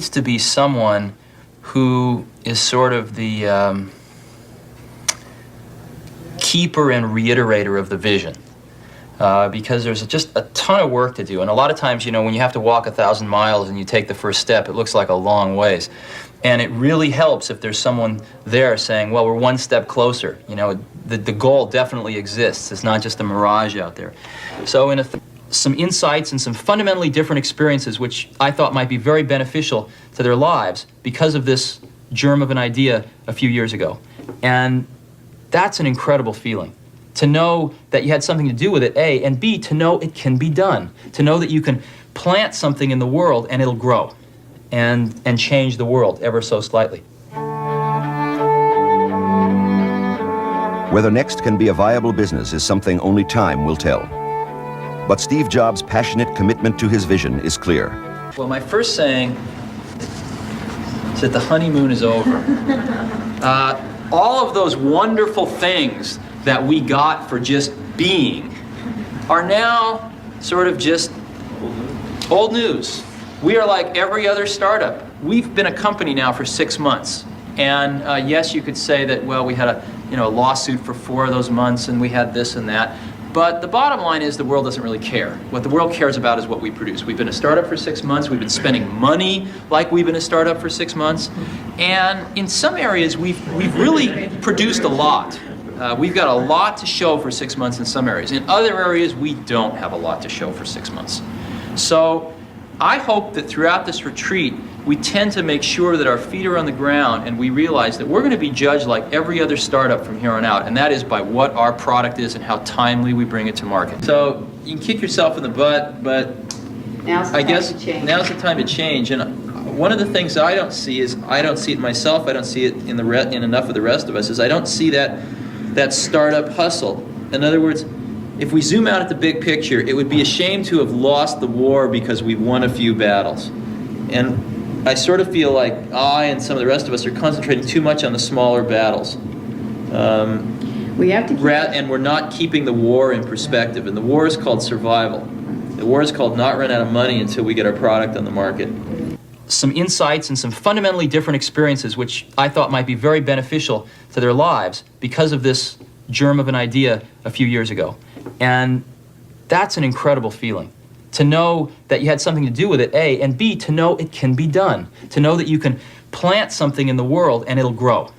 To be someone who is sort of the keeper and reiterator of the vision, because there's just a ton of work to do, and a lot of times, you know, when you have to walk 1,000 miles and you take the first step, it looks like a long ways, and it really helps if there's someone there saying, well, we're one step closer. You know, the goal definitely exists. It's not just a mirage out there. So some insights and some fundamentally different experiences which I thought might be very beneficial to their lives because of this germ of an idea a few years ago. And that's an incredible feeling. To know that you had something to do with it, A, and B, to know it can be done. To know that you can plant something in the world and it'll grow and change the world ever so slightly. Whether Next can be a viable business is something only time will tell. But Steve Jobs' passionate commitment to his vision is clear. Well, my first saying is that the honeymoon is over. All of those wonderful things that we got for just being are now sort of just old news. We are like every other startup. We've been a company now for 6 months. And yes, you could say that, well, we had a lawsuit for 4 of those months and we had this and that. But the bottom line is the world doesn't really care. What the world cares about is what we produce. We've been a startup for 6 months. We've been spending money like we've been a startup for 6 months. And in some areas, we've really produced a lot. We've got a lot to show for 6 months in some areas. In other areas, we don't have a lot to show for 6 months. So I hope that throughout this retreat, we tend to make sure that our feet are on the ground and we realize that we're going to be judged like every other startup from here on out, and that is by what our product is and how timely we bring it to market. So you can kick yourself in the butt, but I guess now's the time to change. And one of the things I don't see is, I don't see it myself, I don't see it in enough of the rest of us, is I don't see that startup hustle. In other words, if we zoom out at the big picture, it would be a shame to have lost the war because we won a few battles. And I sort of feel like I and some of the rest of us are concentrating too much on the smaller battles. We have to keep and we're not keeping the war in perspective. And the war is called survival. The war is called not run out of money until we get our product on the market. Some insights and some fundamentally different experiences which I thought might be very beneficial to their lives because of this germ of an idea a few years ago. And that's an incredible feeling. To know that you had something to do with it, A, and B, to know it can be done. To know that you can plant something in the world and it'll grow.